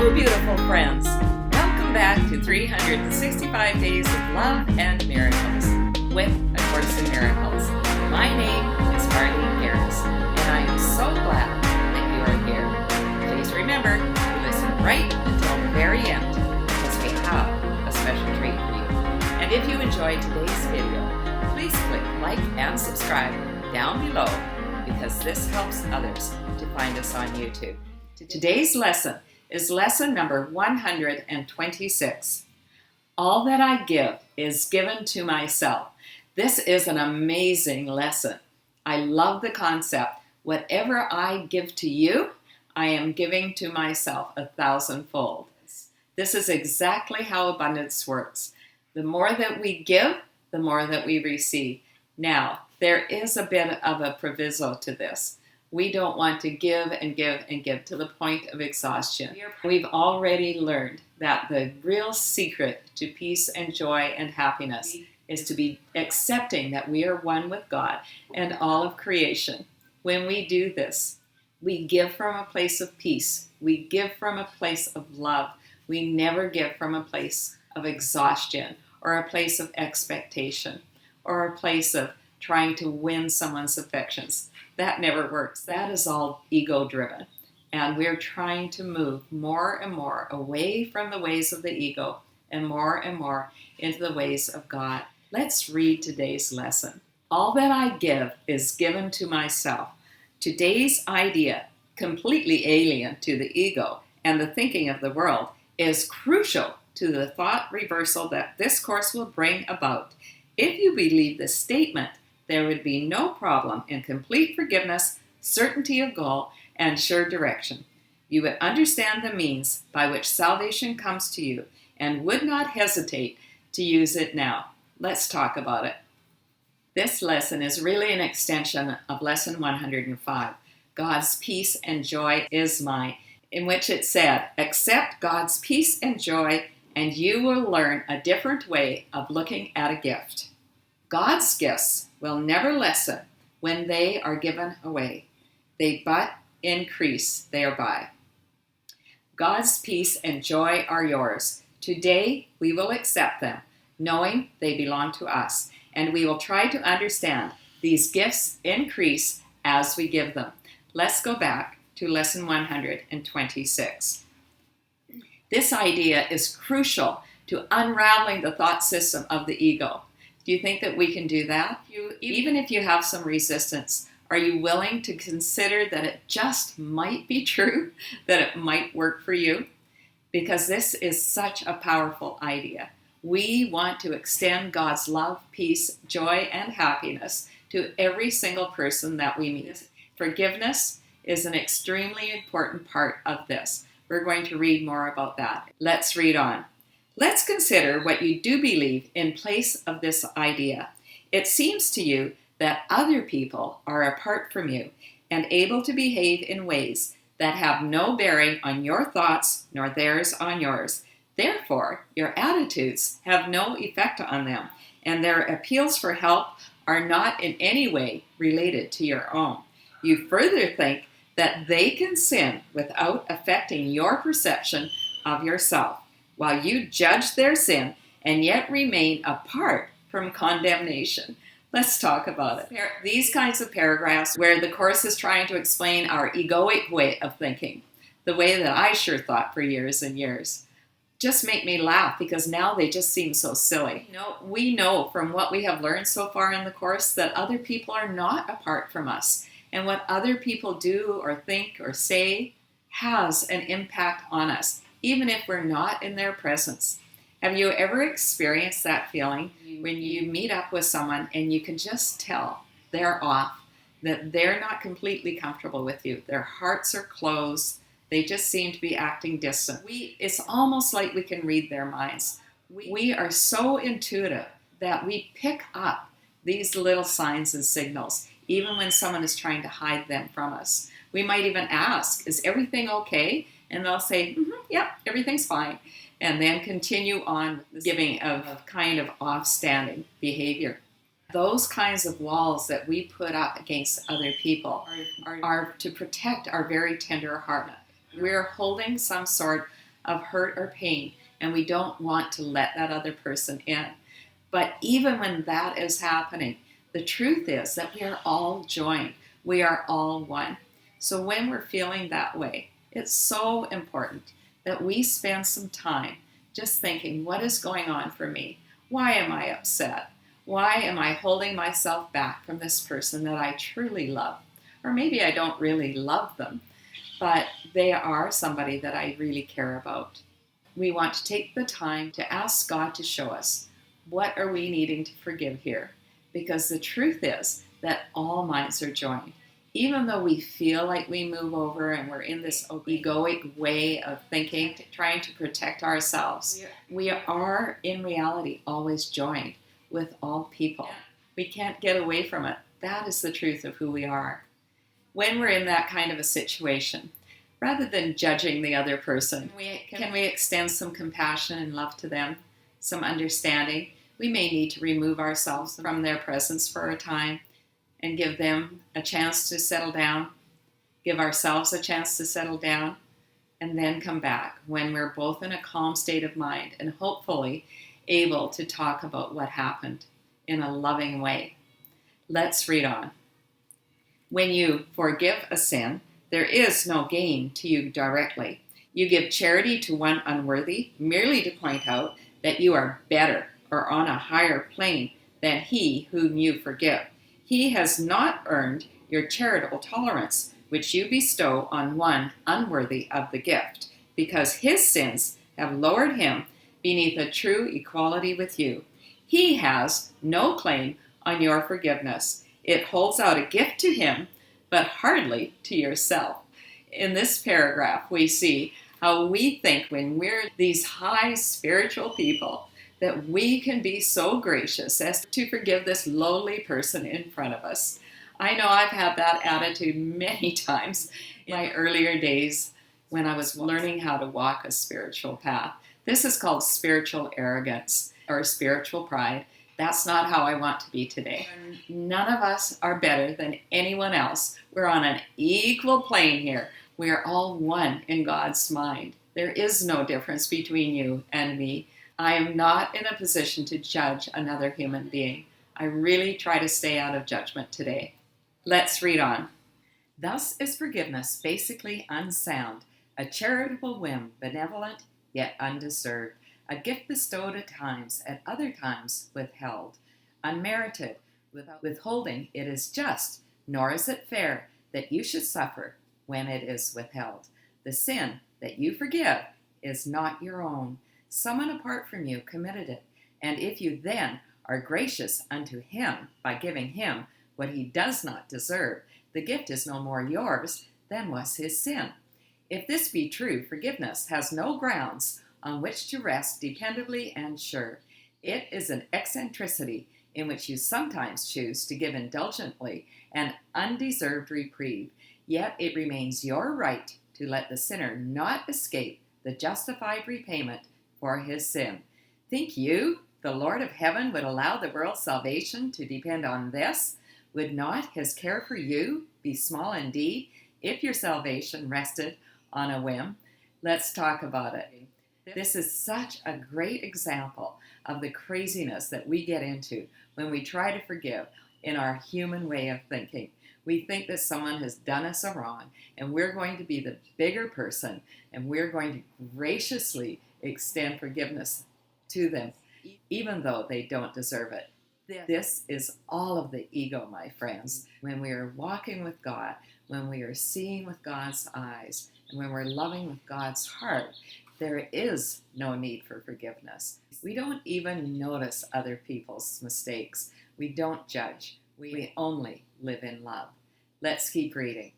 Hello, beautiful friends. Welcome back to 365 Days of Love and Miracles with A Course in Miracles. My name is Arlene Geres, and I am so glad that you are here. Please remember to listen right until the very end, because we have a special treat for you. And if you enjoyed today's video, please click like and subscribe down below, because this helps others to find us on YouTube. Today's lesson is lesson number 126. All that I give is given to myself. This is an amazing lesson. I love the concept. Whatever I give to you, I am giving to myself 1,000-fold. This is exactly how abundance works. The more that we give, the more that we receive. Now, there is a bit of a proviso to this. We don't want to give and give and give to the point of exhaustion. We've already learned that the real secret to peace and joy and happiness is to be accepting that we are one with God and all of creation. When we do this, we give from a place of peace. We give from a place of love. We never give from a place of exhaustion or a place of expectation or a place of trying to win someone's affections. That never works. That is all ego-driven. And we're trying to move more and more away from the ways of the ego and more into the ways of God. Let's read today's lesson. All that I give is given to myself. Today's idea, completely alien to the ego and the thinking of the world, is crucial to the thought reversal that this course will bring about. If you believe this statement, there would be no problem in complete forgiveness, certainty of goal, and sure direction. You would understand the means by which salvation comes to you and would not hesitate to use it now. Let's talk about it. This lesson is really an extension of lesson 105, God's peace and joy is mine, in which it said, accept God's peace and joy and you will learn a different way of looking at a gift. God's gifts will never lessen when they are given away. They but increase thereby. God's peace and joy are yours. Today we will accept them, knowing they belong to us, and we will try to understand these gifts increase as we give them. Let's go back to lesson 126. This idea is crucial to unraveling the thought system of the ego. Do you think that we can do that? Even if you have some resistance, are you willing to consider that it just might be true, that it might work for you? Because this is such a powerful idea. We want to extend God's love, peace, joy, and happiness to every single person that we meet. Forgiveness is an extremely important part of this. We're going to read more about that. Let's read on. Let's consider what you do believe in place of this idea. It seems to you that other people are apart from you and able to behave in ways that have no bearing on your thoughts nor theirs on yours. Therefore, your attitudes have no effect on them, and their appeals for help are not in any way related to your own. You further think that they can sin without affecting your perception of yourself, while you judge their sin and yet remain apart from condemnation. Let's talk about it. These kinds of paragraphs where the Course is trying to explain our egoic way of thinking, the way that I sure thought for years and years, just make me laugh because now they just seem so silly. We know from what we have learned so far in the Course that other people are not apart from us, and what other people do or think or say has an impact on us, even if we're not in their presence. Have you ever experienced that feeling when you meet up with someone and you can just tell they're off, that they're not completely comfortable with you? Their hearts are closed. They just seem to be acting distant. It's almost like we can read their minds. We are so intuitive that we pick up these little signs and signals, even when someone is trying to hide them from us. We might even ask, is everything okay? And they'll say, yep, everything's fine. And then continue on giving of kind of off-standing behavior. Those kinds of walls that we put up against other people are to protect our very tender heart. We're holding some sort of hurt or pain, and we don't want to let that other person in. But even when that is happening, the truth is that we are all joined. We are all one. So when we're feeling that way, it's so important that we spend some time just thinking, what is going on for me? Why am I upset? Why am I holding myself back from this person that I truly love? Or maybe I don't really love them, but they are somebody that I really care about. We want to take the time to ask God to show us, what are we needing to forgive here? Because the truth is that all minds are joined. Even though we feel like we move over and we're in this egoic way of thinking, trying to protect ourselves, we are in reality always joined with all people. We can't get away from it. That is the truth of who we are. When we're in that kind of a situation, rather than judging the other person, can we extend some compassion and love to them, some understanding? We may need to remove ourselves from their presence for a time and give them a chance to settle down, give ourselves a chance to settle down, and then come back when we're both in a calm state of mind and hopefully able to talk about what happened in a loving way. Let's read on. When you forgive a sin, there is no gain to you directly. You give charity to one unworthy merely to point out that you are better or on a higher plane than he whom you forgive. He has not earned your charitable tolerance, which you bestow on one unworthy of the gift, because his sins have lowered him beneath a true equality with you. He has no claim on your forgiveness. It holds out a gift to him, but hardly to yourself. In this paragraph, we see how we think when we're these high spiritual people that we can be so gracious as to forgive this lowly person in front of us. I know I've had that attitude many times in my earlier days when I was learning how to walk a spiritual path. This is called spiritual arrogance or spiritual pride. That's not how I want to be today. None of us are better than anyone else. We're on an equal plane here. We are all one in God's mind. There is no difference between you and me. I am not in a position to judge another human being. I really try to stay out of judgment today. Let's read on. Thus is forgiveness basically unsound, a charitable whim, benevolent yet undeserved, a gift bestowed at times, at other times withheld. Unmerited, without withholding, it is just, nor is it fair that you should suffer when it is withheld. The sin that you forgive is not your own. Someone apart from you committed it, and if you then are gracious unto him by giving him what he does not deserve, the gift is no more yours than was his sin. If this be true, forgiveness has no grounds on which to rest dependably and sure. It is an eccentricity in which you sometimes choose to give indulgently an undeserved reprieve, yet it remains your right to let the sinner not escape the justified repayment for his sin. Think you the Lord of heaven would allow the world's salvation to depend on this? Would not his care for you be small indeed if your salvation rested on a whim? Let's talk about it. This is such a great example of the craziness that we get into when we try to forgive in our human way of thinking. We think that someone has done us a wrong, and we're going to be the bigger person, and we're going to graciously extend forgiveness to them, even though they don't deserve it. This is all of the ego, my friends. When we are walking with God, when we are seeing with God's eyes, and when we're loving with God's heart, there is no need for forgiveness. We don't even notice other people's mistakes. We don't judge. We only live in love. Let's keep reading.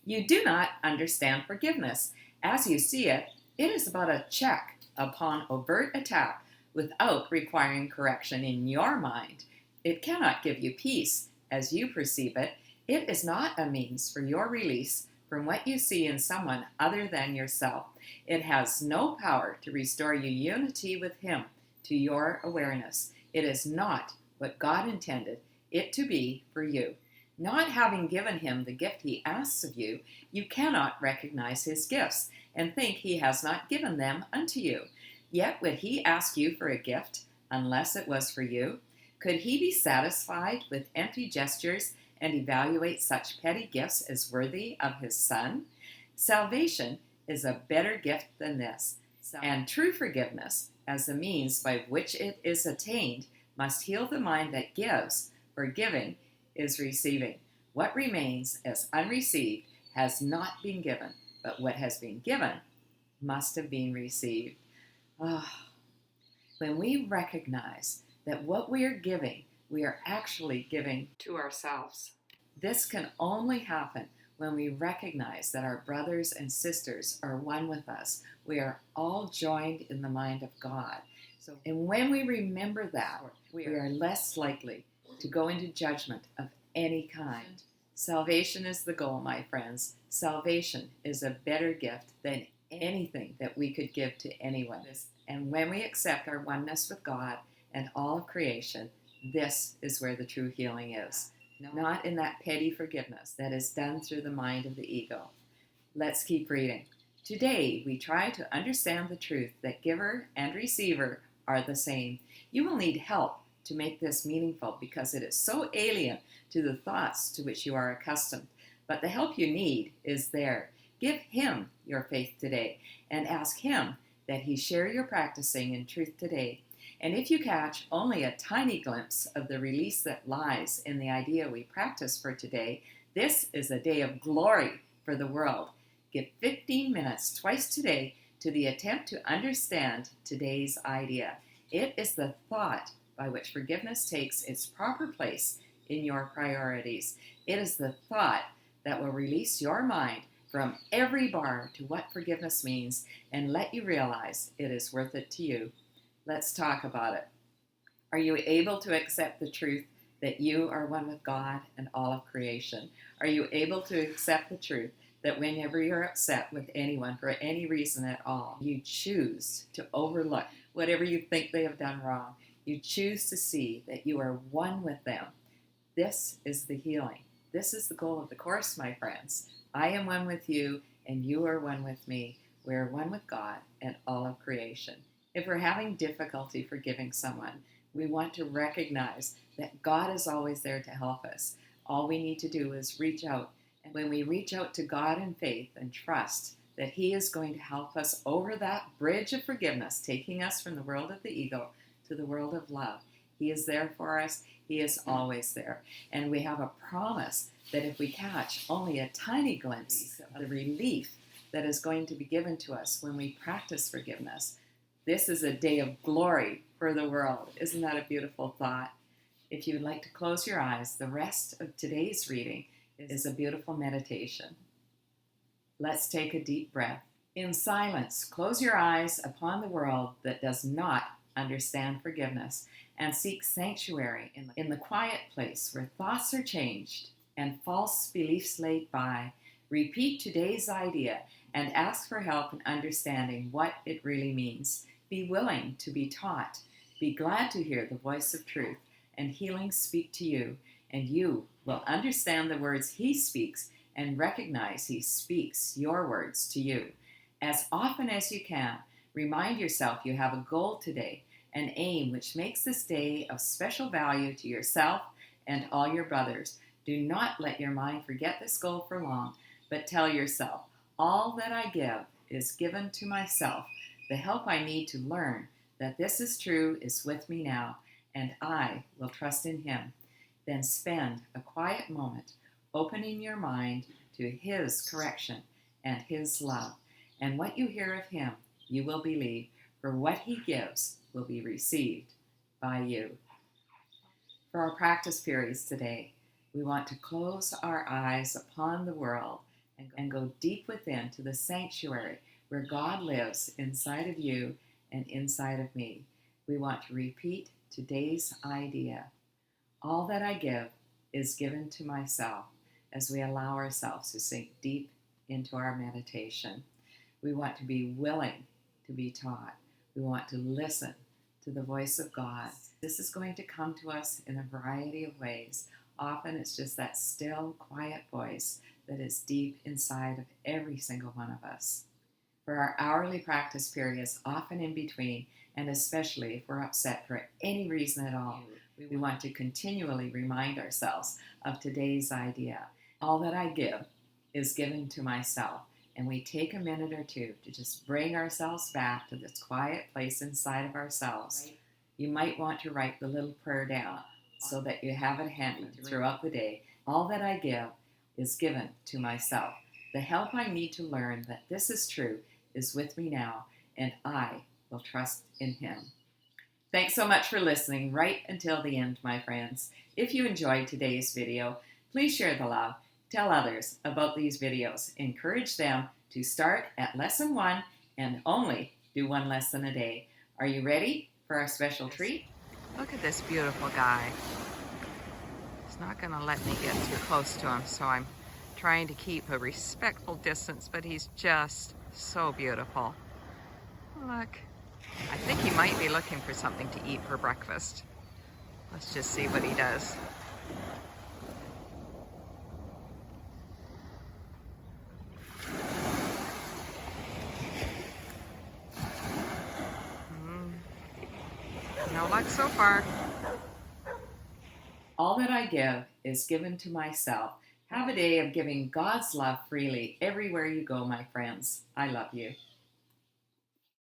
You do not understand forgiveness. As you see it, it is about a check upon overt attack without requiring correction in your mind. It cannot give you peace as you perceive it. It is not a means for your release from what you see in someone other than yourself. It has no power to restore you unity with him to your awareness. It is not what God intended it to be for you. Not having given him the gift he asks of you, you cannot recognize his gifts and think he has not given them unto you. Yet would he ask you for a gift unless it was for you? Could he be satisfied with empty gestures and evaluate such petty gifts as worthy of his Son? Salvation is a better gift than this, and true forgiveness, as the means by which it is attained, must heal the mind that gives, for giving is receiving. What remains as unreceived has not been given, but what has been given must have been received. When we recognize that what we are giving, we are actually giving to ourselves. This can only happen when we recognize that our brothers and sisters are one with us. We are all joined in the mind of God. And when we remember that, we are less likely to go into judgment of any kind. Salvation is the goal, my friends. Salvation is a better gift than anything that we could give to anyone. And when we accept our oneness with God and all of creation, this is where the true healing is. Not in that petty forgiveness that is done through the mind of the ego. Let's keep reading. Today, we try to understand the truth that giver and receiver are the same. You will need help to make this meaningful because it is so alien to the thoughts to which you are accustomed. But the help you need is there. Give him your faith today and ask him that he share your practicing in truth today. And if you catch only a tiny glimpse of the release that lies in the idea we practice for today, this is a day of glory for the world. Give 15 minutes twice today to the attempt to understand today's idea. It is the thought by which forgiveness takes its proper place in your priorities. It is the thought that will release your mind from every bar to what forgiveness means and let you realize it is worth it to you. Let's talk about it. Are you able to accept the truth that you are one with God and all of creation? Are you able to accept the truth that whenever you're upset with anyone for any reason at all, you choose to overlook whatever you think they have done wrong? You choose to see that you are one with them. This is the healing. This is the goal of the Course, my friends. I am one with you, and you are one with me. We are one with God and all of creation. If we're having difficulty forgiving someone, we want to recognize that God is always there to help us. All we need to do is reach out. And when we reach out to God in faith and trust that he is going to help us over that bridge of forgiveness, taking us from the world of the ego to the world of love, he is there for us. He is always there. And we have a promise that if we catch only a tiny glimpse of the relief that is going to be given to us when we practice forgiveness, this is a day of glory for the world. Isn't that a beautiful thought? If you would like to close your eyes, the rest of today's reading is a beautiful meditation. Let's take a deep breath. In silence, close your eyes upon the world that does not understand forgiveness and seek sanctuary in the quiet place where thoughts are changed and false beliefs laid by. Repeat today's idea and ask for help in understanding what it really means. Be willing to be taught. Be glad to hear the voice of truth and healing speak to you, and you will understand the words he speaks and recognize he speaks your words to you. As often as you can, remind yourself you have a goal today, an aim which makes this day of special value to yourself and all your brothers. Do not let your mind forget this goal for long, but tell yourself, all that I give is given to myself. The help I need to learn that this is true is with me now, and I will trust in him. Then spend a quiet moment opening your mind to his correction and his love. And what you hear of him, you will believe, for what he gives will be received by you. For our practice periods today, we want to close our eyes upon the world and go deep within to the sanctuary where God lives inside of you and inside of me. We want to repeat today's idea. All that I give is given to myself as we allow ourselves to sink deep into our meditation. We want to be willing to be taught. We want to listen to the voice of God. This is going to come to us in a variety of ways. often it's just that still, quiet voice that is deep inside of every single one of us. For our hourly practice periods, often in between, and especially if we're upset for any reason at all, we want to continually remind ourselves of today's idea. All that I give is given to myself. And we take a minute or two to just bring ourselves back to this quiet place inside of ourselves. You might want to write the little prayer down so that you have it handy throughout the day. All that I give is given to myself. The help I need to learn that this is true is with me now, and I will trust in Him. Thanks so much for listening right until the end, my friends. If you enjoyed today's video, please share the love. Tell others about these videos. Encourage them to start at lesson 1 and only do 1 lesson a day. Are you ready for our special treat? Look at this beautiful guy. He's not going to let me get too close to him, so I'm trying to keep a respectful distance, but he's just so beautiful. Look. I think he might be looking for something to eat for breakfast. Let's just see what he does. No luck so far. All that I give is given to myself. Have a day of giving God's love freely everywhere you go, my friends. I love you.